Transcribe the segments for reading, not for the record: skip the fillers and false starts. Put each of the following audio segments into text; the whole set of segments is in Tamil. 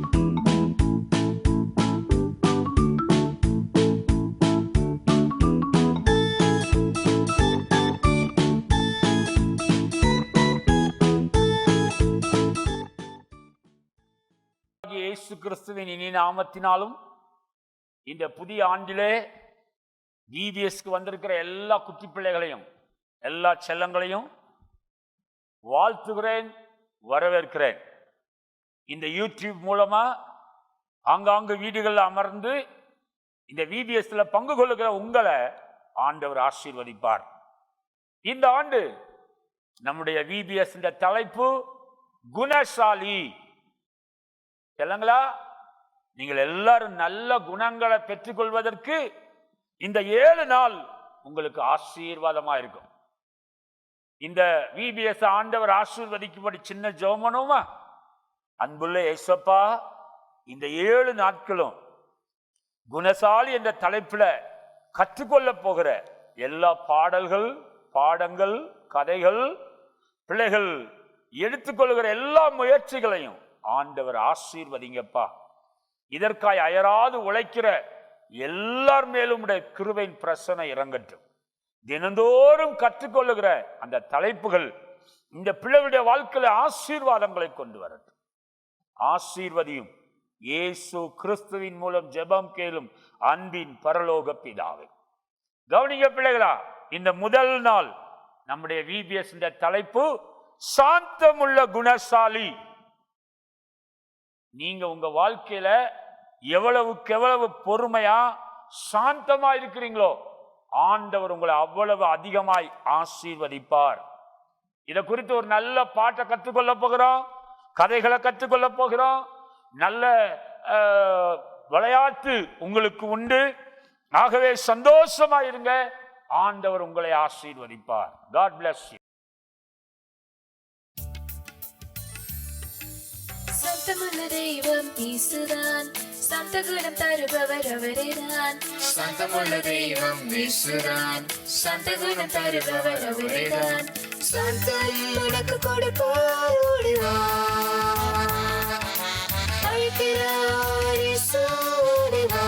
இயேசு கிறிஸ்துவின் இனி நாமத்தினாலும் இந்த புதிய ஆண்டிலே VBSக்கு வந்திருக்கிற எல்லா குட்டி பிள்ளைகளையும் எல்லா செல்லங்களையும் வாழ்த்துகிறேன், வரவேற்கிறேன். இந்த யூடியூப் மூலமா ஆங்காங்கு வீடுகளில் அமர்ந்து இந்த VBSல பங்கு கொள்ளுகிற உங்களை ஆண்டவர் ஆசீர்வதிப்பார். இந்த ஆண்டு நம்முடைய VBS தலைப்பு குணசாலி. சொல்லுங்களா, நீங்கள் எல்லாரும் நல்ல குணங்களை பெற்றுக்கொள்வதற்கு இந்த 7 நாள் உங்களுக்கு ஆசீர்வாதமா இருக்கும். இந்த VBS ஆண்டவர் ஆசீர்வதிக்கும்படி சின்ன ஜெபமனுமா. அன்புள்ள இயேசுப்பா, இந்த 7 நாட்களும் குணசாலி என்ற தலைப்புல கற்றுக்கொள்ள போகிற எல்லா பாடல்கள், பாடங்கள், கதைகள், பிள்ளைகள் எடுத்துக்கொள்கிற எல்லா முயற்சிகளையும் ஆண்டவர் ஆசீர்வதிங்கப்பா. இதற்காய் அயராது உழைக்கிற எல்லார் மேலும் கிருபையின் பிரசனை இறங்கட்டும். தினந்தோறும் கற்றுக்கொள்ளுகிற அந்த தலைப்புகள் இந்த பிள்ளைகளுடைய வாழ்க்கையில ஆசீர்வாதங்களை கொண்டு வரட்டும். ஆசீர்வதியும் இயேசு கிறிஸ்துவின் மூலம் ஜெபம் கேளும் அன்பின் பரலோக பிதாவே. கவனிங்க பிள்ளைகளா, இந்த முதல் நாள் நம்முடைய VBS தலைப்பு சாந்தமுள்ள குணசாலி. நீங்க உங்க வாழ்க்கையில எவ்வளவுக்கு எவ்வளவு பொறுமையா சாந்தமா இருக்கிறீங்களோ ஆண்டவர் உங்களை அவ்வளவு அதிகமாய் ஆசீர்வதிப்பார். இதை குறித்து ஒரு நல்ல பாட்டை கற்றுக்கொள்ள போகிறோம், கதைகளை கற்றுக்கொள்ள போகிறோம், நல்ல விளையாட்டு உங்களுக்கு உண்டு. ஆகவே சந்தோஷமா இருங்க, ஆண்டவர் உங்களை ஆசீர்வதிப்பார். God bless you. சாந்தமுள்ள தெய்வம் இயேசுதான், சாந்த குணம் தருபவர் அவரேதான். சாந்தமுள்ள தெய்வம் இயேசுதான், சாந்த குணம் தருபவர் அவரேதான். சாந்தம் உனக்கு கொடுப்பார், ஓடிவா அழைக்கிறார் இயேசு, ஓடிவா.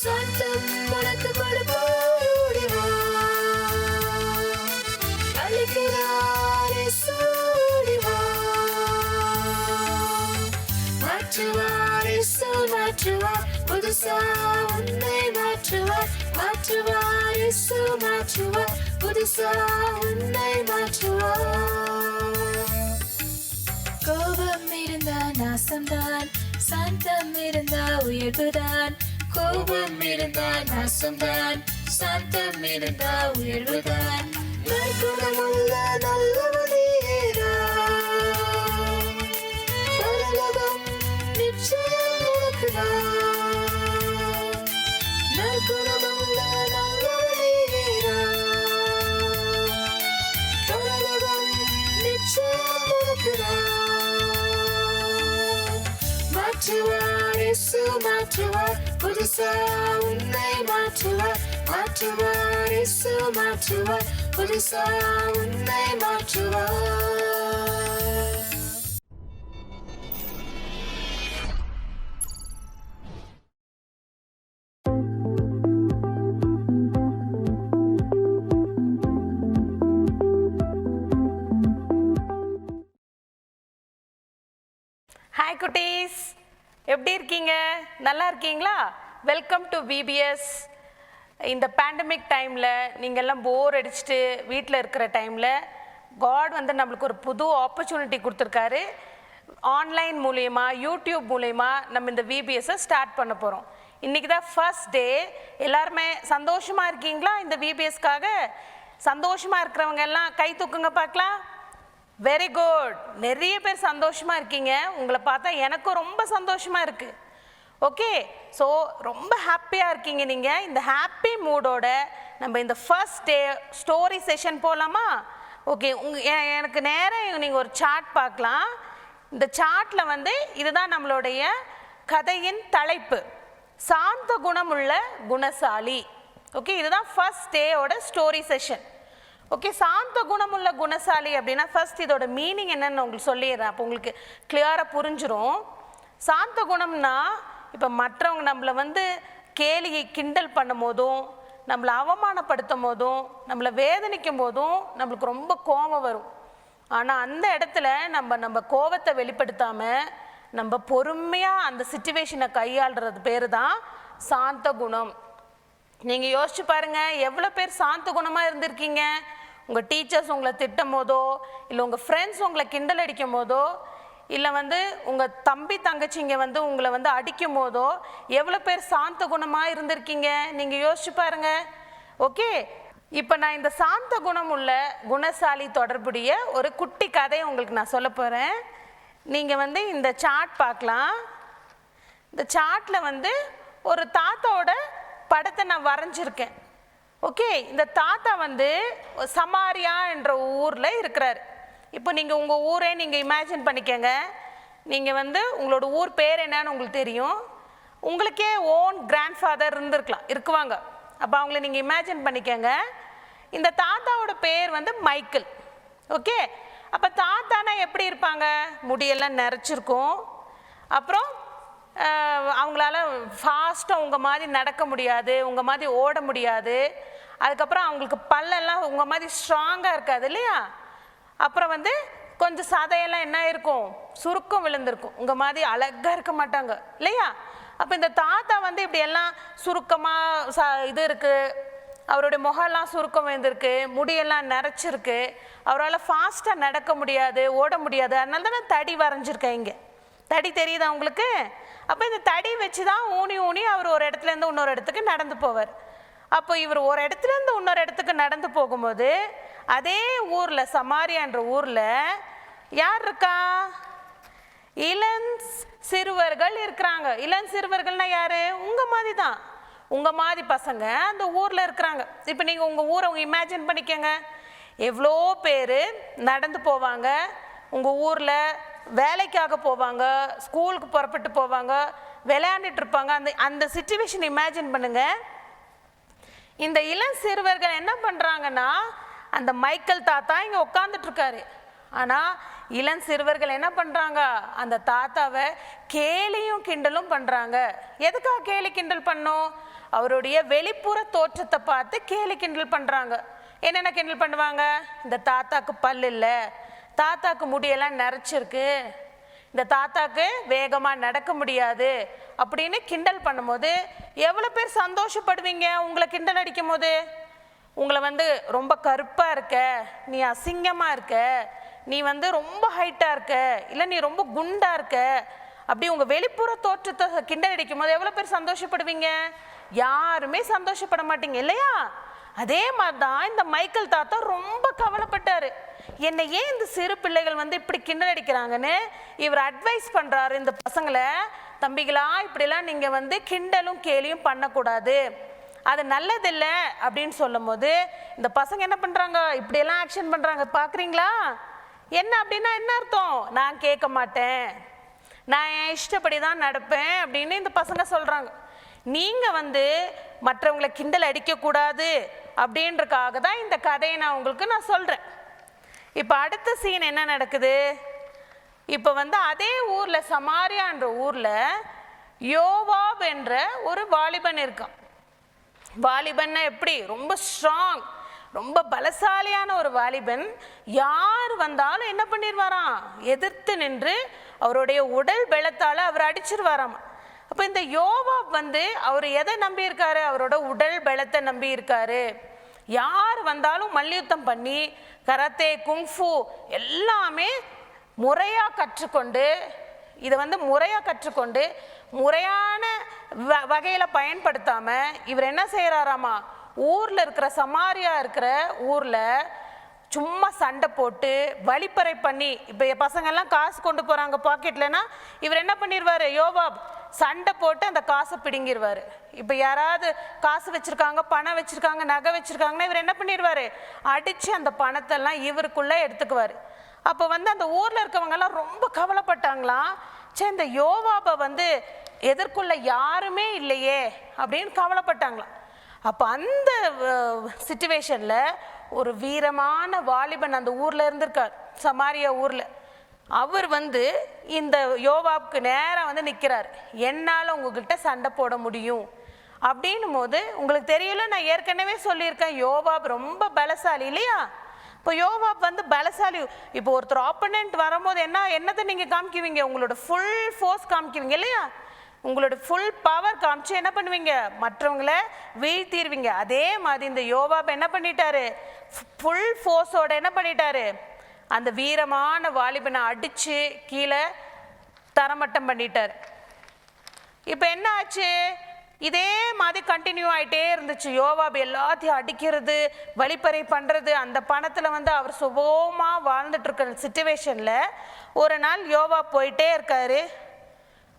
சாந்தம் உனக்கு கொடுப்பார், ஓடிவா அழைக்கிறார் இயேசு. மாற்றுவார் இயேசு, மாற்றுவார், புதுசா உன்னை மாற்றுவார். மாற்றுவார் இயேசு, மாற்றுவார், புதுசா உன்னை மாற்றுவார். கோபம் இருந்தா நாசம்தான், சாந்தம் இருந்தா உயர்வுதான். கோபம் இருந்தா நாசம்தான், சாந்தம் இருந்தா உயர்வுதான். நற்குணமுள்ள நல்லவனேடா, பரலோகம் நிச்சயம் உனக்குதான். நற்குணமுள்ள நல்லவனேடா, பரலோகம் நிச்சயம் உனக்குதான். மாற்றுவார் இயேசு, மாற்றுவார், புதுசா உன்னை மாற்றுவார். மாற்றுவார் இயேசு, மாற்றுவார், புதுசா உன்னை மாற்றுவார். ஹாய் குட்டீஸ், எப்படி இருக்கீங்க? நல்லா இருக்கீங்களா? Welcome to VBS. இந்த பேண்டமிக் டைமில் நீங்கள்லாம் போர் அடிச்சுட்டு வீட்டில் இருக்கிற டைமில் காட் நம்மளுக்கு ஒரு புது ஆப்பர்ச்சுனிட்டி கொடுத்துருக்காரு. ஆன்லைன் மூலயமா, யூடியூப் மூலயமா நம்ம இந்த VBSஐ ஸ்டார்ட் பண்ண போகிறோம். இன்றைக்கி தான் ஃபர்ஸ்ட் டே. எல்லாருமே சந்தோஷமாக இருக்கீங்களா? இந்த VBSக்காக சந்தோஷமாக இருக்கிறவங்க எல்லாம் கை தூக்குங்க பார்க்கலாம். Very good. நிறைய பேர் சந்தோஷமாக இருக்கீங்க. உங்களை பார்த்தா எனக்கும் ரொம்ப சந்தோஷமாக இருக்குது. ஓகே, ஸோ ரொம்ப ஹாப்பியாக இருக்கீங்க நீங்கள். இந்த ஹாப்பி மூடோட நம்ம இந்த ஃபர்ஸ்ட் டே ஸ்டோரி செஷன் போகலாமா? ஓகே, எனக்கு நேரம் நீங்கள் ஒரு சார்ட் பார்க்கலாம். இந்த சார்ட்டில் இதுதான் நம்மளுடைய கதையின் தலைப்பு, சாந்த குணமுள்ள குணசாலி. ஓகே, இதுதான் ஃபர்ஸ்ட் டேயோட ஸ்டோரி செஷன். ஓகே, சாந்த குணமுள்ள குணசாலி அப்படின்னா ஃபர்ஸ்ட் இதோட மீனிங் என்னன்னு உங்களுக்கு சொல்லிடுறேன். அப்போ உங்களுக்கு கிளியராக புரிஞ்சிடும். சாந்த குணம்னா இப்போ மற்றவங்க நம்மளை வந்து கேலி கிண்டல் பண்ணும் போதும், நம்மளை அவமானப்படுத்தும் போதும், நம்மளை வேதனைக்கும் போதும் நம்மளுக்கு ரொம்ப கோபம் வரும். ஆனால் அந்த இடத்துல நம்ம கோபத்தை வெளிப்படுத்தாமல் நம்ம பொறுமையாக அந்த சிச்சுவேஷனை கையாளுறது பேர் தான் சாந்த குணம். நீங்கள் யோசிச்சு பாருங்க, எவ்வளோ பேர் சாந்த குணமாக இருந்திருக்கீங்க. உங்கள் டீச்சர்ஸ் உங்களை திட்டும் போதோ, இல்லை உங்கள் ஃப்ரெண்ட்ஸ் உங்களை கிண்டல் அடிக்கும் போதோ, இல்லை வந்து உங்கள் தம்பி தங்கச்சிங்க வந்து உங்களை வந்து அடிக்கும் போதோ எவ்வளோ பேர் சாந்த குணமாக இருந்திருக்கீங்க. நீங்கள் யோசிச்சு பாருங்க. ஓகே, இப்போ நான் இந்த சாந்த குணம் உள்ள குணசாலி தொடர்புடைய ஒரு குட்டி கதையை உங்களுக்கு நான் சொல்ல போகிறேன். நீங்கள் வந்து இந்த சார்ட் பார்க்கலாம். இந்த சார்ட்டில் வந்து ஒரு தாத்தாவோட படத்தை நான் வரைஞ்சிருக்கேன். ஓகே, இந்த தாத்தா வந்து சமாரியா என்ற ஊரில் இருக்கிறார். இப்போ நீங்கள் உங்கள் ஊரே நீங்கள் இமேஜின் பண்ணிக்கங்க. நீங்கள் வந்து உங்களோட ஊர் பேர் என்னன்னு உங்களுக்கு தெரியும். உங்களுக்கே ஓன் கிராண்ட் ஃபாதர் இருக்குவாங்க. அப்போ அவங்கள நீங்கள் இமேஜின் பண்ணிக்கங்க. இந்த தாத்தாவோட பேர் வந்து மைக்கேல். ஓகே, அப்போ தாத்தானா எப்படி இருப்பாங்க? முடியெல்லாம் நிறைச்சிருக்கும். அப்புறம் அவங்களால ஃபாஸ்ட்டாக உங்கள் மாதிரி நடக்க முடியாது, உங்கள் மாதிரி ஓட முடியாது. அதுக்கப்புறம் அவங்களுக்கு பல்லெல்லாம் உங்கள் மாதிரி ஸ்ட்ராங்காக இருக்காது இல்லையா? அப்புறம் வந்து கொஞ்சம் சதையெல்லாம் என்ன இருக்கும், சுருக்கம் விழுந்திருக்கும். உங்கள் மாதிரி அழகாக இருக்க மாட்டாங்க இல்லையா? அப்போ இந்த தாத்தா வந்து இப்படி எல்லாம் சுருக்கமாக இது இருக்குது, அவருடைய முகம்லாம் சுருக்கம் விழுந்திருக்கு, முடியெல்லாம் நிறைச்சிருக்கு, அவரால் ஃபாஸ்ட்டாக நடக்க முடியாது, ஓட முடியாது. அதனால தான் நான் தடி வரைஞ்சிருக்கேன். இங்கே தடி தெரியுதா உங்களுக்கு? அப்போ இந்த தடி வச்சு தான் ஊனி ஊனி அவர் ஒரு இடத்துலேருந்து இன்னொரு இடத்துக்கு நடந்து போவார். அப்போ இவர் ஒரு இடத்துலேருந்து இன்னொரு இடத்துக்கு நடந்து போகும்போது அதே ஊரில் சமாரியான்ற ஊரில் யார் இருக்கா? இளம் சிறுவர்கள் இருக்கிறாங்க. இளம் சிறுவர்கள்னா யார்? உங்கள் மாதிரி தான், உங்கள் மாதிரி பசங்க அந்த ஊரில் இருக்கிறாங்க. இப்போ நீங்கள் உங்கள் ஊரை இமேஜின் பண்ணிக்கோங்க. எவ்வளோ பேர் நடந்து போவாங்க, உங்கள் ஊரில் வேலைக்காக போவாங்க, ஸ்கூலுக்கு புறப்பட்டு போவாங்க, விளையாண்டுட்டு இருப்பாங்க. அந்த சிச்சுவேஷன் இமேஜின் பண்ணுங்க. இந்த இளம் சிறுவர்கள் என்ன பண்ணுறாங்கன்னா, அந்த மைக்கேல் தாத்தா இங்கே உட்காந்துட்டு இருக்காரு. ஆனால் இளம் சிறுவர்கள் என்ன பண்ணுறாங்க, அந்த தாத்தாவை கேலியும் கிண்டலும் பண்ணுறாங்க. எதுக்காக கேலி கிண்டல் பண்ணோம்? அவருடைய வெளிப்புற தோற்றத்தை பார்த்து கேலி கிண்டல் பண்ணுறாங்க. என்னென்ன கிண்டல் பண்ணுவாங்க? இந்த தாத்தாக்கு பல் இல்லை, தாத்தாக்கு முடியெல்லாம் நிறைச்சிருக்கு, இந்த தாத்தாக்கு வேகமாக நடக்க முடியாது அப்படின்னு கிண்டல் பண்ணும்போது எவ்வளோ பேர் சந்தோஷப்படுவீங்க? உங்களை கிண்டல் அடிக்கும் போது உங்களை வந்து ரொம்ப கருப்பாக இருக்க, நீ அசிங்கமாக இருக்க, நீ வந்து ரொம்ப ஹைட்டாக இருக்க, இல்லை நீ ரொம்ப குண்டாக இருக்க, அப்படி உங்கள் வெளிப்புற தோற்றத்தை கிண்டல் அடிக்கும் போது எவ்வளோ பேர் சந்தோஷப்படுவீங்க? யாருமே சந்தோஷப்பட மாட்டீங்க இல்லையா? அதே மாதிரி தான் இந்த மைக்கேல் தாத்தா ரொம்ப கவலைப்பட்டார். என்னை ஏன் இந்த சிறு பிள்ளைகள் வந்து இப்படி கிண்டல் அடிக்கிறாங்கன்னு இவர் அட்வைஸ் பண்ணுறாரு இந்த பசங்களை. தம்பிகளா, இப்படிலாம் நீங்கள் வந்து கிண்டலும் கேலியும் பண்ணக்கூடாது, அது நல்லதில்லை அப்படின்னு சொல்லும் போது இந்த பசங்க என்ன பண்ணுறாங்க, இப்படியெல்லாம் ஆக்ஷன் பண்ணுறாங்க. பார்க்குறீங்களா? என்ன அப்படின்னா என்ன அர்த்தம்? நான் கேட்க மாட்டேன், நான் என் இஷ்டப்படி தான் நடப்பேன் அப்படின்னு இந்த பசங்க சொல்கிறாங்க. நீங்கள் வந்து மற்றவங்களை கிண்டல் அடிக்கக்கூடாது அப்படின்றக்காக தான் இந்த கதையை நான் சொல்கிறேன். இப்போ அடுத்த சீன் என்ன நடக்குது? இப்போ வந்து அதே ஊரில் சமாரியான்ற ஊரில் யோவாப் என்ற ஒரு வாலிபன் இருக்கான். வாலிபன்னா எப்படி? ரொம்ப ஸ்ட்ராங், ரொம்ப பலசாலியான ஒரு வாலிபன். யார் வந்தாலும் என்ன பண்ணிடுவாராம், எதிர்த்து நின்று அவருடைய உடல் பலத்தால் அவர் அடிச்சிருவாராம். அப்போ இந்த யோவாப் வந்து அவர் எதை நம்பி இருக்காரு? அவரோட உடல் பலத்தை நம்பி இருக்காரு. யார் வந்தாலும் மல்யுத்தம் பண்ணி கராத்தே, குங்ஃபு எல்லாமே முறையாக கற்றுக்கொண்டு, இதை வந்து முறையாக கற்றுக்கொண்டு முறையான வகையில் பயன்படுத்தாமல் இவர் என்ன செய்கிறாராமா, ஊரில் இருக்கிற சமாரியா இருக்கிற ஊரில் சும்மா சண்டை போட்டு வழிப்பறை பண்ணி, இப்போ பசங்கள்லாம் காசு கொண்டு போகிறாங்க பாக்கெட்லன்னா இவர் என்ன பண்ணிடுவார், யோவாப் சண்டை போட்டு அந்த காசை பிடுங்கிடுவார். இப்போ யாராவது காசு வச்சுருக்காங்க, பணம் வச்சுருக்காங்க, நகை வச்சுருக்காங்கன்னா இவர் என்ன பண்ணிடுவார், அடித்து அந்த பணத்தெல்லாம் இவருக்குள்ளே எடுத்துக்குவார். அப்போ வந்து அந்த ஊரில் இருக்கவங்கெல்லாம் ரொம்ப கவலைப்பட்டாங்களாம். சரி, இந்த யோவாபை வந்து எதற்குள்ள யாருமே இல்லையே அப்படின்னு கவலைப்பட்டாங்களாம். அப்போ அந்த சிச்சுவேஷனில் ஒரு வீரமான வாலிபன் அந்த ஊரில் இருந்திருக்கார், சமாரியா ஊரில். அவர் வந்து இந்த யோவாப்க்கு நேராக வந்து நிற்கிறார். என்னால் உங்ககிட்ட சண்டை போட முடியும் அப்படின்னும் போது உங்களுக்கு தெரியல, நான் ஏற்கனவே சொல்லியிருக்கேன், யோவாப் ரொம்ப பலசாலி இல்லையா? இப்போ யோவாப் வந்து பலசாலி. இப்போ ஒருத்தர் ஆப்போனன்ட் வரும்போது என்னத்தை நீங்கள் காமிக்குவீங்க? உங்களோட ஃபுல் ஃபோர்ஸ் காமிக்குவீங்க இல்லையா? உங்களோட ஃபுல் பவர் காமிச்சு என்ன பண்ணுவீங்க? மற்றவங்களை வீழ்த்திடுவீங்க. அதே மாதிரி இந்த யோவாப் என்ன பண்ணிட்டாரு? ஃபுல் ஃபோர்ஸோட என்ன பண்ணிட்டாரு? அந்த வீரமான வாலிபனை அடிச்சு கீழே தரமட்டம் பண்ணிட்டார். இப்போ என்ன ஆச்சு? இதே மாதிரி கண்டினியூ ஆகிட்டே இருந்துச்சு. யோவாப் எல்லாத்தையும் அடிக்கிறது, வழிப்பறை பண்ணுறது. அந்த பணத்தில் வந்து அவர் சுபமாக வாழ்ந்துட்டு இருக்கிற சிச்சுவேஷனில் ஒரு நாள் யோவாப் போயிட்டே இருக்காரு.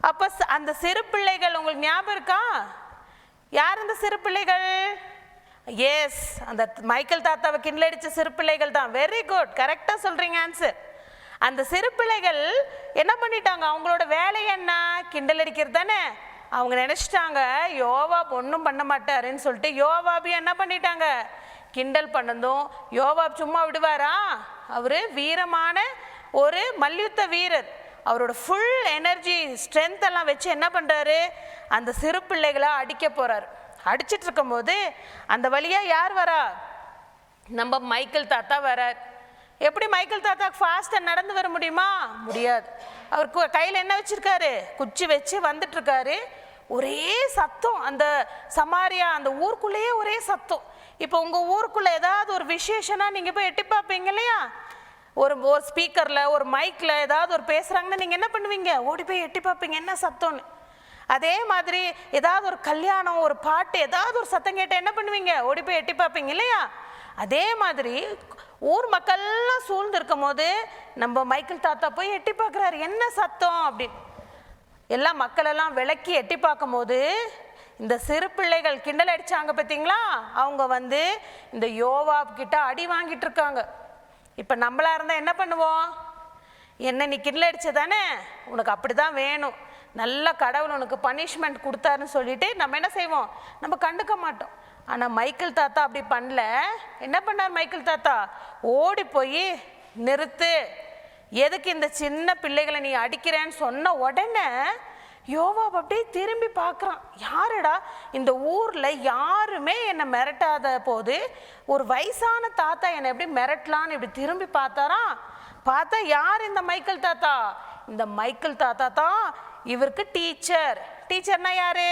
அப்போ அந்த சிறு பிள்ளைகள் உங்களுக்கு ஞாபகம் இருக்கா? யார் அந்த சிறு பிள்ளைகள்? எஸ், அந்த மைக்கேல் தாத்தாவை கிண்டலடிச்ச சிறு பிள்ளைகள் தான். வெரி குட், கரெக்டாக சொல்கிறீங்க ஆன்சர். அந்த சிறு பிள்ளைகள் என்ன பண்ணிட்டாங்க? அவங்களோட வேலை என்ன? கிண்டல் அடிக்கிறது தானே. அவங்க நினச்சிட்டாங்க யோவாப் ஒன்றும் பண்ண மாட்டாருன்னு சொல்லிட்டு யோவாபி என்ன பண்ணிட்டாங்க? கிண்டல் பண்ணதும் யோவாப் சும்மா விடுவாரா? அவர் வீரமான ஒரு மல்யுத்த வீரர். அவரோட ஃபுல் எனர்ஜி ஸ்ட்ரென்த் எல்லாம் வச்சு என்ன பண்ணுறாரு? அந்த சிறு பிள்ளைகளை அடிக்க போகிறார். அடிச்சிட்டு இருக்கும் போது அந்த வழியாக யார் வரா? நம்ம மைக்கேல் தாத்தா வரார். எப்படி மைக்கேல் தாத்தாக்கு ஃபாஸ்ட்டாக நடந்து வர முடியுமா? முடியாது. அவர் கையில் என்ன வச்சுருக்காரு? குச்சி வச்சு வந்துட்டுருக்காரு. ஒரே சத்தம், அந்த சமாரியா அந்த ஊருக்குள்ளேயே ஒரே சத்தம். இப்போ உங்கள் ஊருக்குள்ளே ஏதாவது ஒரு விசேஷனா நீங்கள் போய் எட்டி பார்ப்பீங்க இல்லையா? ஒரு ஸ்பீக்கரில் ஒரு மைக்கில் ஏதாவது ஒரு பேசுகிறாங்கன்னா நீங்கள் என்ன பண்ணுவீங்க? ஓடி போய் எட்டி பார்ப்பீங்க என்ன சத்தம்னு. அதே மாதிரி ஏதாவது ஒரு கல்யாணம், ஒரு பாட்டு, ஏதாவது ஒரு சத்தம் கேட்டால் என்ன பண்ணுவீங்க? ஓடி போய் எட்டி பார்ப்பீங்க இல்லையா? அதே மாதிரி ஊர் மக்கள்லாம் சூழ்ந்து இருக்கும் போது நம்ம மைக்கேல் தாத்தா போய் எட்டி பார்க்குறாரு, என்ன சத்தம் அப்படின்னு. எல்லா மக்களெல்லாம் விளக்கி எட்டி பார்க்கும் போது இந்த சிறு பிள்ளைகள் கிண்டல் அடித்தாங்க பார்த்தீங்களா? அவங்க வந்து இந்த யோவாப் கிட்ட அடி வாங்கிட்டு இருக்காங்க. இப்போ நம்மளா இருந்தால் என்ன பண்ணுவோம்? என்ன நீ கிண்டல் அடிச்ச தானே, உனக்கு அப்படி தான் வேணும், நல்ல கடவுள் உனக்கு பனிஷ்மெண்ட் கொடுத்தாருன்னு சொல்லிட்டு நம்ம என்ன செய்வோம்? நம்ம கண்டுக்க மாட்டோம். ஆனால் மைக்கேல் தாத்தா அப்படி பண்ணல. என்ன பண்ணார் மைக்கேல் தாத்தா? ஓடி போய் நிறுத்து, எதுக்கு இந்த சின்ன பிள்ளைகளை நீ அடிக்கிறேன்னு சொன்ன உடனே யோவாப் அப்படியே திரும்பி பார்க்குறான். யாருடா இந்த ஊரில் யாருமே என்னை மிரட்டாத போது ஒரு வயசான தாத்தா என்னை எப்படி மிரட்டலான்னு இப்படி திரும்பி பார்த்தாரா. பார்த்தா யார் இந்த மைக்கேல் தாத்தா? இந்த மைக்கேல் தாத்தா தான் இவருக்கு டீச்சர். டீச்சர்னா யாரு?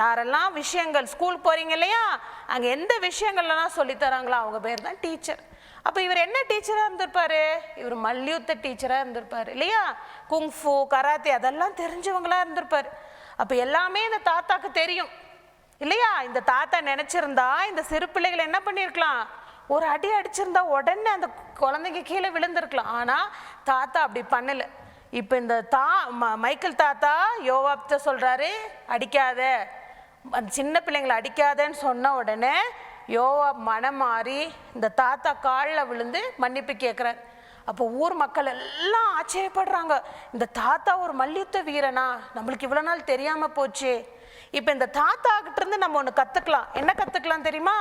யாரெல்லாம் விஷயங்கள் ஸ்கூல் போகிறீங்க இல்லையா, அங்கே எந்த விஷயங்கள்லாம் சொல்லித்தராங்களோ அவங்க பேர் தான் டீச்சர். அப்போ இவர் என்ன டீச்சராக இருந்திருப்பாரு? இவர் மல்யுத்த டீச்சராக இருந்திருப்பார் இல்லையா? குங்ஃபு, கராத்தே அதெல்லாம் தெரிஞ்சவங்களா இருந்திருப்பார். அப்போ எல்லாமே இந்த தாத்தாக்கு தெரியும் இல்லையா? இந்த தாத்தா நினச்சிருந்தா இந்த சிறு பிள்ளைகளை என்ன பண்ணியிருக்கலாம்? ஒரு அடி அடிச்சிருந்தா உடனே அந்த குழந்தைங்க கீழே விழுந்திருக்கலாம். ஆனால் தாத்தா அப்படி பண்ணலை. இப்போ இந்த மைக்கேல் தாத்தா யோவாப்ட்ட சொல்கிறாரு, அடிக்காத, அந்த சின்ன பிள்ளைங்களை அடிக்காதன்னு சொன்ன உடனே யோவாப் மனம் மாறி இந்த தாத்தா காலில் விழுந்து மன்னிப்பு கேட்குறார். அப்போ ஊர் மக்கள் எல்லாம் ஆச்சரியப்படுறாங்க, இந்த தாத்தா ஒரு மல்யுத்த வீரனா, நம்மளுக்கு இவ்வளோ நாள் தெரியாமல் போச்சு. இப்போ இந்த தாத்தா கிட்ட இருந்து நம்ம ஒன்று கற்றுக்கலாம். என்ன கற்றுக்கலாம் தெரியுமா?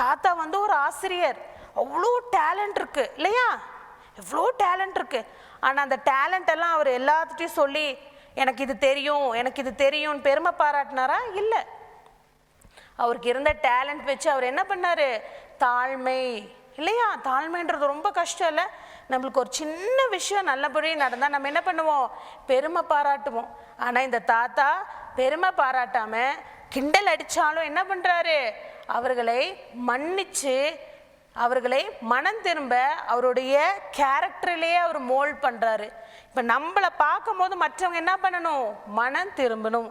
தாத்தா வந்து ஒரு ஆசிரியர், அவ்வளோ டேலண்ட் இருக்குது இல்லையா? எவ்வளோ டேலண்ட் இருக்குது. ஆனால் அந்த டேலண்ட் எல்லாம் அவர் எல்லாத்துட்டையும் சொல்லி எனக்கு இது தெரியும், எனக்கு இது தெரியும்னு பெருமை பாராட்டினாரா? இல்லை. அவருக்கு இருந்த டேலண்ட் வச்சு அவர் என்ன பண்ணார்? தாழ்மை இல்லையா? தாழ்மைன்றது ரொம்ப கஷ்டம் இல்லை? நம்மளுக்கு ஒரு சின்ன விஷயம் நல்லபடியாக நடந்தால் நம்ம என்ன பண்ணுவோம்? பெருமை பாராட்டுவோம். ஆனால் இந்த தாத்தா பெருமை பாராட்டாமல் கிண்டல் அடித்தாலும் என்ன பண்ணுறாரு? அவர்களை மன்னிச்சு அவர்களை மனம் திரும்ப அவருடைய கேரக்டர்லேயே அவர் மோல்ட் பண்ணுறாரு. இப்போ நம்மளை பார்க்கும் போது மற்றவங்க என்ன பண்ணணும்? மனம் திரும்பணும்.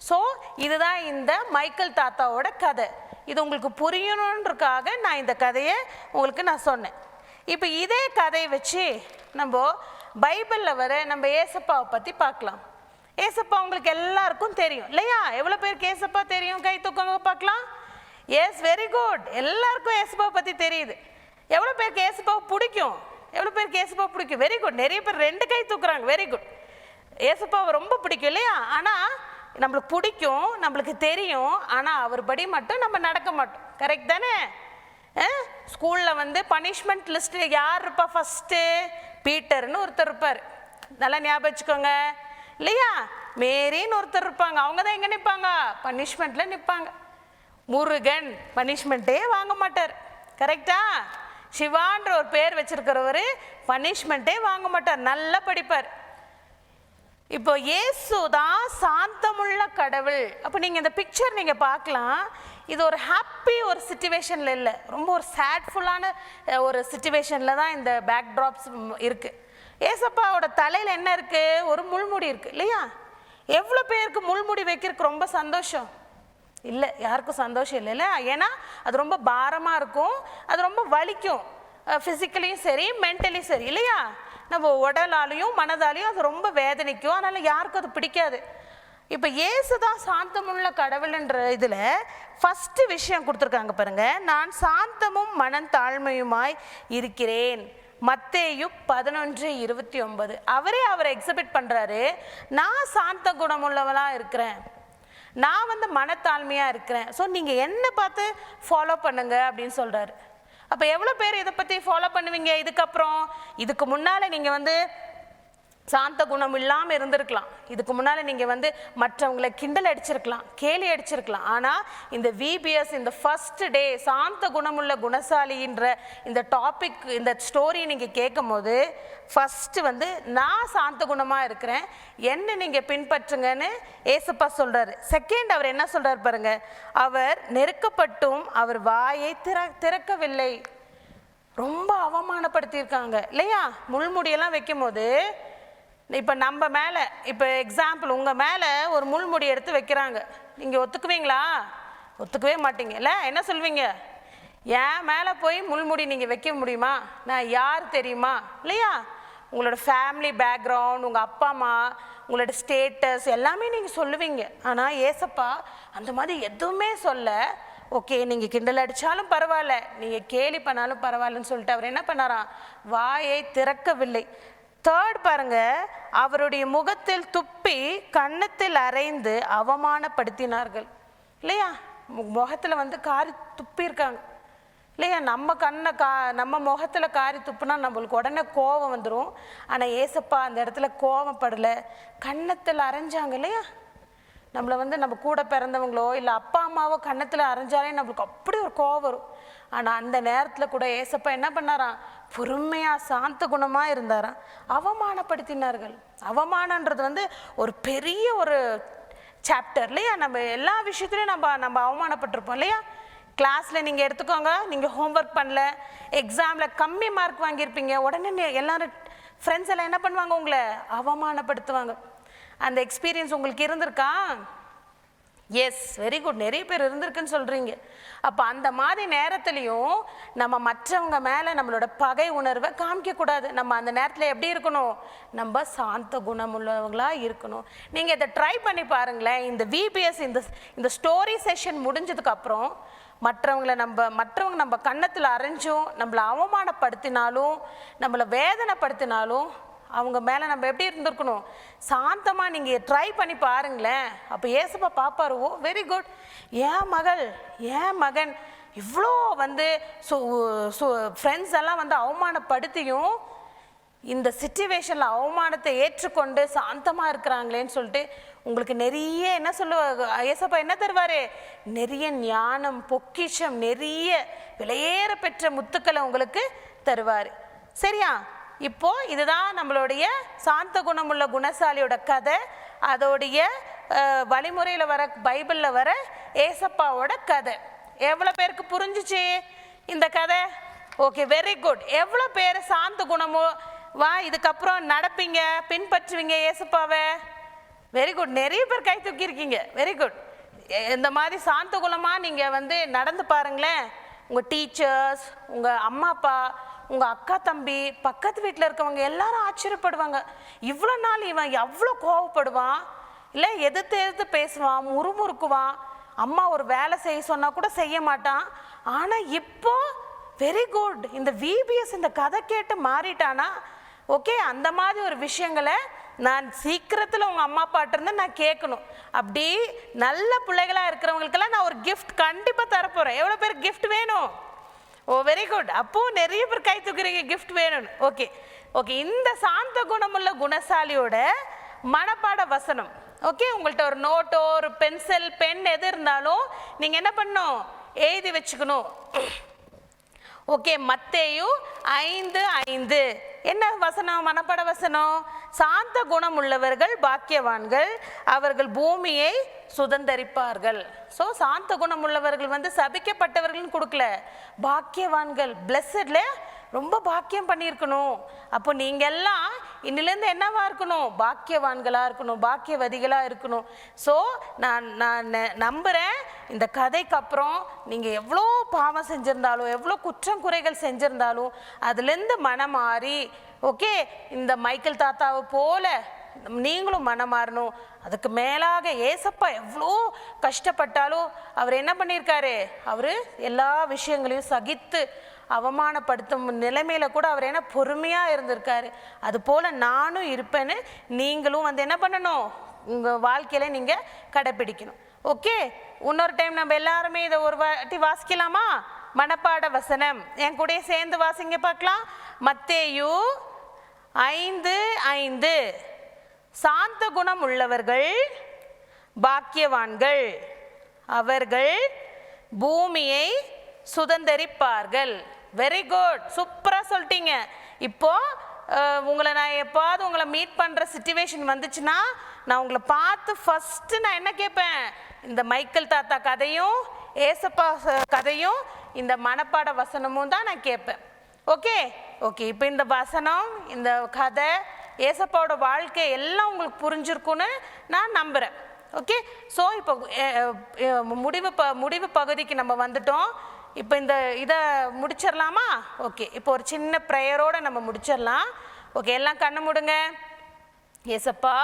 ஸோ இதுதான் இந்த மைக்கேல் தாத்தாவோட கதை. இது உங்களுக்கு புரியணுன்றதுக்காக நான் இந்த கதையை உங்களுக்கு நான் சொன்னேன். இப்போ இதே கதையை வச்சு நம்ம பைபிளில் வர நம்ம ஏசப்பாவை பற்றி பார்க்கலாம். ஏசப்பா உங்களுக்கு எல்லாருக்கும் தெரியும் இல்லையா? எவ்வளோ பேருக்கு ஏசப்பா தெரியும்? கை தூக்கங்க பார்க்கலாம். Yes, very good. எல்லாருக்கும் ஏசப்பாவை பற்றி தெரியுது. எவ்வளோ பேருக்கு ஏசப்பாவை பிடிக்கும்? எவ்வளோ பேருக்கு ஏசப்பாவை பிடிக்கும்? Very good. நிறைய பேர் 2 கை தூக்குறாங்க. Very good. ஏசப்பாவை ரொம்ப பிடிக்கும் இல்லையா? ஆனால் நம்மளுக்கு பிடிக்கும், நம்மளுக்கு தெரியும், ஆனால் அவர் படி மட்டும் நம்ம நடக்க மாட்டோம். கரெக்ட் தானே? ஸ்கூலில் வந்து பனிஷ்மெண்ட் லிஸ்ட்டு யார் இருப்பா? ஃபஸ்ட்டு பீட்டர்னு ஒருத்தர் இருப்பார், நல்லா ஞாபகம் வச்சுக்கோங்க இல்லையா? மேரின்னு ஒருத்தர் இருப்பாங்க, அவங்க தான் எங்கே நிற்பாங்க? பனிஷ்மெண்ட்டில் நிற்பாங்க. முருகன் பனிஷ்மெண்ட்டே வாங்க மாட்டார். கரெக்டா? சிவான்ற ஒரு பேர் வச்சிருக்கிறவர் பனிஷ்மெண்ட்டே வாங்க மாட்டார், நல்லா படிப்பார். இப்போ இயேசு தான் சாந்தமுள்ள கடவுள். அப்போ நீங்கள் இந்த பிக்சர் நீங்கள் பார்க்கலாம், இது ஒரு ஹாப்பி ஒரு சிச்சுவேஷனில் இல்லை, ரொம்ப ஒரு சேட்ஃபுல்லான ஒரு சிச்சுவேஷனில் தான் இந்த பேக்ட்ராப்ஸ் இருக்குது. ஏசப்பாவோட தலையில் என்ன இருக்குது? ஒரு முள்முடி இருக்குது இல்லையா? எவ்வளோ பேருக்கு முள்முடி வைக்கிறதுக்கு ரொம்ப சந்தோஷம் இல்லை? யாருக்கும் சந்தோஷம் இல்லைல்ல? ஏன்னா அது ரொம்ப பாரமாக இருக்கும், அது ரொம்ப வலிக்கும், ஃபிசிக்கலியும் சரி மென்டலியும் சரி இல்லையா? நம்ம உடலாலையும் மனதாலையும் அது ரொம்ப வேதனைக்கும், அதனால் யாருக்கும் அது பிடிக்காது. இப்போ இயேசு தான் சாந்தமுள்ள கடவுள்ன்ற இதில் ஃபஸ்ட்டு விஷயம் கொடுத்துருக்காங்க பாருங்க, நான் சாந்தமும் மனத்தாழ்மையுமாய் இருக்கிறேன். மத்தேயு 11:29 அவரை எக்ஸிபிட் பண்ணுறாரு. நான் சாந்த குணமுள்ளவளாக இருக்கிறேன், நான் வந்து மனத்தாழ்மையாக இருக்கிறேன், ஸோ நீங்கள் என்ன பார்த்து ஃபாலோ பண்ணுங்க அப்படின்னு சொல்கிறாரு. அப்போ எவ்வளோ பேர் இதை பற்றி ஃபாலோ பண்ணுவீங்க? இதுக்கப்புறம் இதுக்கு முன்னால் நீங்கள் வந்து சாந்த குணம் இல்லாமல் இருந்திருக்கலாம், இதுக்கு முன்னால் நீங்கள் வந்து மற்றவங்களை கிண்டல் அடிச்சிருக்கலாம், கேலி அடிச்சிருக்கலாம். ஆனால் இந்த VBS இந்த ஃபர்ஸ்ட் டே சாந்த குணமுள்ள குணசாலின்ற இந்த டாபிக், இந்த ஸ்டோரியை நீங்கள் கேட்கும் போது ஃபஸ்ட்டு வந்து நான் சாந்த குணமாக இருக்கிறேன், என்ன நீங்கள் பின்பற்றுங்கன்னு ஏசப்பா சொல்கிறாரு. செகண்ட் அவர் என்ன சொல்கிறார் பாருங்க, அவர் நெருக்கப்பட்டும் அவர் வாயை திறக்கவில்லை. ரொம்ப அவமானப்படுத்தியிருக்காங்க இல்லையா? முள்முடியெல்லாம் வைக்கும் போது இப்போ நம்ம மேலே, இப்போ எக்ஸாம்பிள் உங்கள் மேலே ஒரு முள்முடி எடுத்து வைக்கிறாங்க, நீங்கள் ஒத்துக்குவீங்களா? ஒத்துக்கவே மாட்டீங்கல்ல? என்ன சொல்வீங்க? என் மேலே போய் முள்முடி நீங்கள் வைக்க முடியுமா? நான் யார் தெரியுமா இல்லையா? உங்களோட ஃபேமிலி பேக்ரவுண்ட், உங்கள் அப்பா அம்மா, உங்களோட ஸ்டேட்டஸ் எல்லாமே நீங்கள் சொல்லுவீங்க. ஆனால் ஏசப்பா அந்த மாதிரி எதுவுமே சொல்ல, ஓகே நீங்கள் கிண்டல் அடித்தாலும் பரவாயில்ல, நீங்கள் கேலி பண்ணாலும் பரவாயில்லன்னு சொல்லிட்டு அவர் என்ன பண்ணாராம்? வாயை திறக்கவில்லை. தேர்ட் பாருங்க, அவருடைய முகத்தில் துப்பி கன்னத்தில் அறைந்து அவமானப்படுத்தினார்கள் இல்லையா? முகத்தில் வந்து காரி துப்பியிருக்காங்க இல்லையா? நம்ம முகத்தில் காரி துப்புனா நம்மளுக்கு உடனே கோபம் வந்துடும். ஆனால் ஏசப்பா அந்த இடத்துல கோபப்படலை, கன்னத்தில் அரைஞ்சாங்க இல்லையா? நம்மளை வந்து நம்ம கூட பிறந்தவங்களோ இல்லை அப்பா அம்மாவோ கன்னத்தில் அரைஞ்சாலே நம்மளுக்கு அப்படி ஒரு கோபம் வரும். ஆனால் அந்த நேரத்தில் கூட ஏசப்பா என்ன பண்ணாராம்? பொறுமையாக சாந்த குணமாக இருந்தாராம். அவமானப்படுத்தினார்கள். அவமானன்றது வந்து ஒரு பெரிய ஒரு சாப்டர் இல்லையா? நம்ம எல்லா விஷயத்துலையும் நம்ம அவமானப்பட்டிருப்போம் இல்லையா? கிளாஸில் நீங்கள் எடுத்துக்கோங்க, நீங்கள் ஹோம்ஒர்க் பண்ணல, எக்ஸாமில் கம்மி மார்க் வாங்கியிருப்பீங்க, உடனே எல்லாரும் ஃப்ரெண்ட்ஸ் எல்லாம் என்ன பண்ணுவாங்க? உங்களை அவமானப்படுத்துவாங்க. அந்த எக்ஸ்பீரியன்ஸ் உங்களுக்கு இருந்திருக்கா? எஸ், வெரி குட், நிறைய பேர் இருந்திருக்குன்னு சொல்கிறீங்க. அப்போ அந்த மாதிரி நேரத்துலையும் நம்ம மற்றவங்க மேலே நம்மளோட பகை உணர்வை காமிக்கக்கூடாது. நம்ம அந்த நேரத்தில் எப்படி இருக்கணும்? நம்ம சாந்த குணமுள்ளவங்களாக இருக்கணும். நீங்கள் இதை ட்ரை பண்ணி பாருங்களேன். இந்த VBS இந்த ஸ்டோரி செஷன் முடிஞ்சதுக்கப்புறம் மற்றவங்க நம்ம கன்னத்தில் அரைஞ்சும் நம்மளை அவமானப்படுத்தினாலும் நம்மளை வேதனைப்படுத்தினாலும் அவங்க மேலே நம்ம எப்படி இருந்திருக்கணும்? சாந்தமாக நீங்கள் ட்ரை பண்ணி பாருங்களேன். அப்போ ஏசப்பா பார்ப்பாரு, ஓ வெரி குட், என் மகன் இவ்வளோ வந்து ஃப்ரெண்ட்ஸ் எல்லாம் வந்து அவமானப்படுத்தியும் இந்த சிச்சுவேஷனில் அவமானத்தை ஏற்றுக்கொண்டு சாந்தமாக இருக்கிறாங்களேன்னு சொல்லிட்டு உங்களுக்கு நிறைய என்ன ஏசப்பா என்ன தருவார்? நிறைய ஞானம், பொக்கிஷம், நிறைய விலையேற பெற்ற முத்துக்களை உங்களுக்கு தருவார். சரியா? இப்போ இதுதான் நம்மளுடைய சாந்த குணமுள்ள குணசாலியோட கதை. அதோடைய வழிமுறையில் வர பைபிளில் வர ஏசப்பாவோட கதை. எவ்வளோ பேருக்கு புரிஞ்சிச்சு இந்த கதை? Okay, very good. எவ்வளோ பேர் சாந்த குணமோ இதுக்கப்புறம் நடப்பீங்க, பின்பற்றுவீங்க ஏசப்பாவை? வெரி குட், நிறைய பேர் கை தூக்கியிருக்கீங்க. Very good. இந்த மாதிரி சாந்த குணமாக நீங்கள் வந்து நடந்து பாருங்களேன். உங்கள் டீச்சர்ஸ், உங்கள் அம்மா அப்பா, உங்கள் அக்கா தம்பி, பக்கத்து வீட்டில் இருக்கவங்க எல்லாரும் ஆச்சரியப்படுவாங்க. இவ்வளோ நாள் இவன் எவ்வளோ கோவப்படுவான் இல்லை, எதிர்த்து பேசுவான், முறுமுறுக்குவான், அம்மா ஒரு வேலை செய்ய சொன்னால் கூட செய்ய மாட்டான். ஆனால் இப்போ வெரி குட், இந்த VBS இந்த கதை கேட்டு மாறிட்டானா? ஓகே, அந்த மாதிரி ஒரு விஷயங்களை நான் சீக்கிரத்தில் உங்கள் அம்மா அப்பாட்ட இருந்து நான் கேட்கணும். அப்படி நல்ல பிள்ளைகளாக இருக்கிறவங்களுக்கெல்லாம் நான் ஒரு கிஃப்ட் கண்டிப்பாக தரப்போகிறேன். எவ்வளோ பேர் கிஃப்ட் வேணும்? ஓ வெரி குட். அப்போது நிறைய பேர் கை தூக்குறீங்க கிஃப்ட் வேணும்னு. Okay okay. இந்த சாந்த குணமுள்ள குணசாலியோட மனப்பாட வசனம். ஓகே, உங்கள்கிட்ட ஒரு நோட்டோ ஒரு பென்சில் பென் எது இருந்தாலும் நீங்கள் என்ன பண்ணணும், எழுதி வச்சுக்கணும். ஓகே, மத்தேயு 5:5 என்ன வசனம்? மனப்பாட வசனம். சாந்த குணம் உள்ளவர்கள் பாக்கியவான்கள், அவர்கள் பூமியை சுதந்தரிப்பார்கள். ஸோ சாந்த குணம் உள்ளவர்கள் சபிக்கப்பட்டவர்கள்னு கொடுக்கல, பாக்கியவான்கள், பிளஸட்ல ரொம்ப பாக்கியம் பண்ணியிருக்கணும். அப்போ நீங்கள் எல்லாம் இன்னிலேருந்து என்னவா இருக்கணும்? பாக்கியவான்களாக இருக்கணும், பாக்கியவதிகளாக இருக்கணும். ஸோ நான் நம்புகிறேன் இந்த கதைக்கு அப்புறம் நீங்கள் எவ்வளோ பாவம் செஞ்சுருந்தாலும் எவ்வளோ குற்றம் குறைகள் செஞ்சுருந்தாலும் அதுலேருந்து மனம் மாறி, ஓகே, இந்த மைக்கேல் தாத்தாவை போல நீங்களும் மனம் மாறணும். அதுக்கு மேலாக ஏசப்பா எவ்வளோ கஷ்டப்பட்டாலும் அவர் என்ன பண்ணியிருக்காரு? அவர் எல்லா விஷயங்களையும் சகித்து அவமானப்படுத்தும் நிலைமையில கூட அவர் என்ன பொறுமையாக இருந்திருக்காரு. அது போல் நானும் இருப்பேன்னு நீங்களும் என்ன பண்ணணும்? உங்கள் வாழ்க்கையில் நீங்கள் கடைப்பிடிக்கணும். ஓகே, இன்னொரு டைம் நம்ம எல்லாருமே இதை ஒரு வாட்டி வாசிக்கலாமா? மனப்பாட வசனம் என் கூட சேர்ந்து வாசிங்க பார்க்கலாம். மத்தேயு 5:5 சாந்த குணம் உள்ளவர்கள் பாக்கியவான்கள், அவர்கள் பூமியை சுதந்தரிப்பார்கள். வெரி குட், சூப்பராக சொல்லிட்டீங்க. இப்போ உங்களை நான் எப்பாவது உங்களை மீட் பண்ணுற சிச்சுவேஷன் வந்துச்சுன்னா நான் உங்களை பார்த்து ஃபஸ்ட்டு நான் என்ன கேட்பேன்? இந்த மைக்கேல் தாத்தா கதையும் ஏசப்பா கதையும் இந்த மனப்பாட வசனமும் தான் நான் கேட்பேன். Okay okay. இப்போ இந்த வசனம், இந்த கதை, ஏசப்பாவோட வாழ்க்கை எல்லாம் உங்களுக்கு புரிஞ்சிருக்குன்னு நான் நம்புகிறேன். ஓகே, ஸோ இப்போ முடிவு பகுதிக்கு நம்ம வந்துட்டோம். இப்போ இதை முடிச்சிடலாமா? ஓகே, இப்போ ஒரு சின்ன ப்ரேயரோடு நம்ம முடிச்சிடலாம். ஓகே, எல்லாம் கண்ணை மூடுங்க. ஏசப்பா,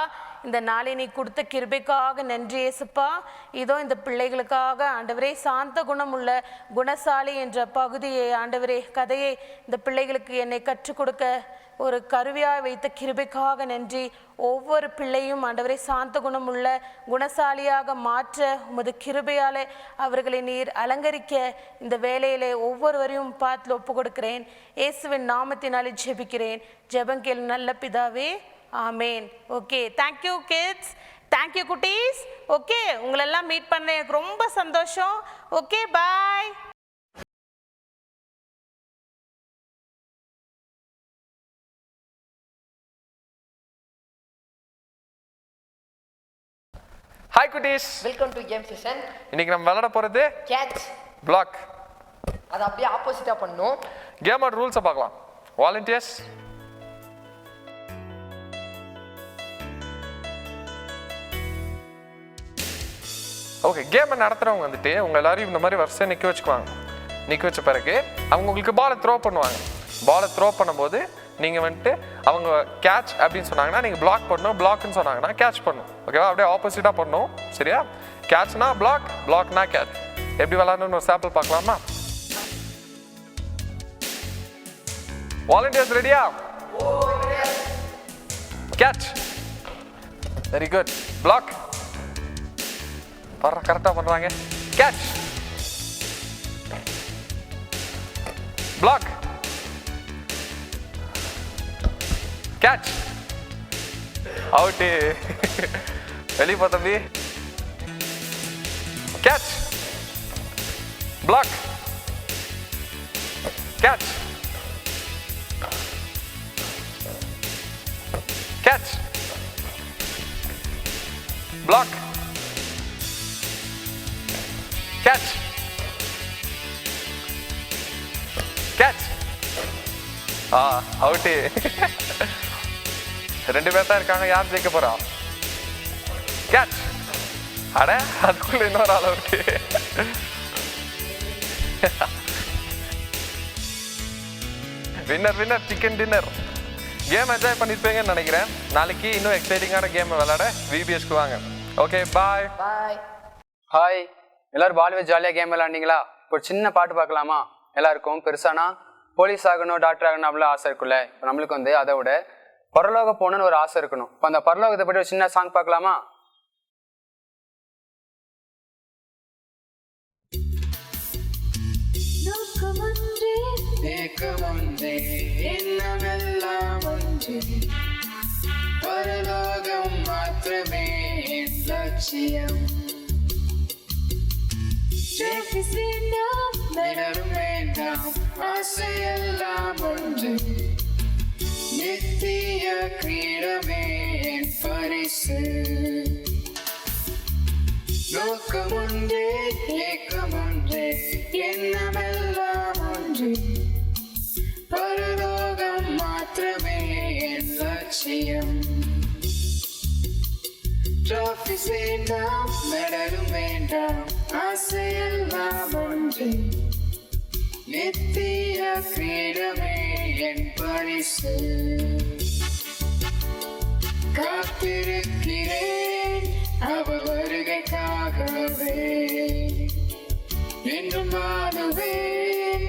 இந்த நாளை நீ கொடுத்த கிருபைக்காக நன்றி ஏசப்பா. இதோ இந்த பிள்ளைகளுக்காக ஆண்டவரே சாந்த குணம் உள்ள குணசாலி என்ற பகுதியை ஆண்டவரே கதையை இந்த பிள்ளைகளுக்கு என்னை கற்றுக் கொடுக்க ஒரு கருவியாக வைத்த கிருபைக்காக நன்றி. ஒவ்வொரு பிள்ளையும் ஆண்டவரே சாந்த குணம் உள்ள குணசாலியாக மாற்ற உமது கிருபையாலே அவர்களை நீர் அலங்கரிக்க இந்த வேலையிலே ஒவ்வொருவரையும் பார்த்து ஒப்பு கொடுக்கிறேன். இயேசுவின் நாமத்தினாலே ஜெபிக்கிறேன். ஜெபங்கேள் நல்ல பிதாவே, ஆமேன். ஓகே, தேங்க்யூ கிட்ஸ், தேங்க்யூ குட்டீஸ். ஓகே, உங்களெல்லாம் மீட் பண்ண எனக்கு ரொம்ப சந்தோஷம். ஓகே, பாய். ஹாய் குட்டீஸ், வெல்கம் டு கேம் செஷன். இன்னைக்கு நம்ம விளையாட போறது கேட்ச் பிளாக். அது அப்படியே ஆப்போசிட்டா பண்ணணும். கேமோட ரூல்ஸை பார்க்கலாம். வாலண்டியர்ஸ், ஓகே, கேமை நடத்துறவங்க உங்க எல்லாரையும் இந்த மாதிரி வருஷம் நிற்க வச்சுக்குவாங்க. நிற்க வச்ச பிறகு அவங்க உங்களுக்கு பாலை த்ரோ பண்ணுவாங்க. பாலை த்ரோ பண்ணும்போது நீங்கள் அவங்க கேட்ச் அப்படின்னு சொன்னாங்கன்னா நீங்கள் பிளாக் பண்ணணும், பிளாக்னு சொன்னாங்கன்னா கேட்ச் பண்ணணும். ஓகேவா? அப்படியே ஆப்போசிட்டாக பண்ணணும். சரியா? கேட்ச்னா பிளாக், பிளாக்னா கேட்ச். எப்படி விளாடணும்னு ஒரு சாம்பிள் பார்க்கலாமா? வாலண்டியர்ஸ் ரெடியா? கேட்ச். Very good. பிளாக். கரெக்டாக பண்ணுறாங்க. கேட்ச். பிளாக். கேட்ச். அவுட்டு. வெளியே போ தம்பி. Catch. Block. Catch. Catch. Block. Catch. Catch. Out. ரெண்டு பேர் தான் இருக்காங்க. யார் ஜெயிக்க போறா? கேட்ச். அட, அதுக்குள்ள இன்னொரு ஆள் out. Winner winner chicken dinner. Game enjoy பண்ணிருப்பீங்கன்னு நினைக்கிறேன். நாளைக்கு இன்னும் எக்ஸைட்டிங்கான கேம் விளையாட விபிஎஸ்க்கு வாங்க. ஓகே, பாய். பாய். ஹாய், எல்லாரும் பாலிவுட் ஜாலியாக கேம் விளையாண்டிங்களா? இப்போ ஒரு சின்ன பாட்டு பார்க்கலாமா? எல்லாருக்கும் பெருசானா போலீஸ் ஆகணும், டாக்டர் ஆகணும் அப்படிலாம் ஆசை இருக்குல்ல. இப்போ நம்மளுக்கு அதை விட பரலோகம் போகணும்னு ஒரு ஆசை இருக்கணும். இப்போ அந்த பரலோகத்தை பற்றி ஒரு சின்ன சாங் பார்க்கலாமா? ஏக்கமொன்றே எண்ணமெல்லாம் ஒன்றே பரலோகம் மாத்திரமே என் லட்சியம். வேண்டாம் வேண்டாம் ஆசையெல்லாம் ஒன்று நித்திய கிரீடமே என் பரிசு. நோக்கமொன்றே ஏக்கமொன்றே எண்ணமெல்லாம் ஒன்று பரலோகம் மாத்திரமே என் லட்சியம். ட்ராஃபிஸ் வேண்டாம் மெடலும் வேண்டாம் ஆசையெல்லாம் ஒன்று நித்திய கிரீடமே என் பரிசு. காத்திருக்கிறேன் அவர் வருகைக்காகவே என்றும் வாழுவேன்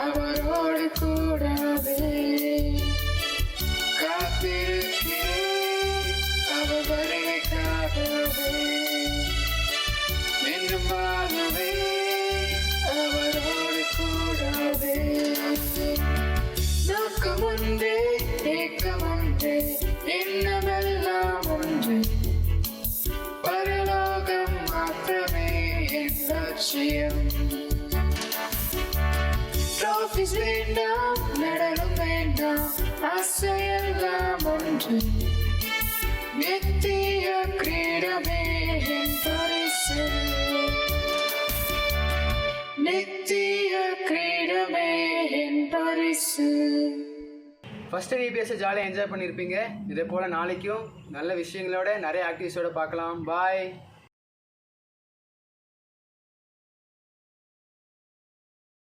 அவரோடு கூடவே. காத்திருக்கிறேன் அவர் வருகைக்காகவே என்றும் வாழுவேன் அவரோடு கூடவே. நோக்கமொன்றே ஏக்கமொன்றே எண்ணமெல்லாம் ஒன்று பரலோகம் மாத்திரமே என் லட்சியம். ட்ராஃபிஸ் வேண்டாம் நடனம் வேண்டாம் ஆசையெல்லாம் ஒன்று நித்திய கிரீடமே என் பரிசு. நித்திய கிரீடமே என் பரிசு. ஃபஸ்ட்டு விபிஎஸ்ஸை ஜாலியாக என்ஜாய் பண்ணியிருப்பீங்க. இதே போல் நாளைக்கும் நல்ல விஷயங்களோட நிறைய ஆக்டிவிட்டிஸோட பார்க்கலாம். பாய்.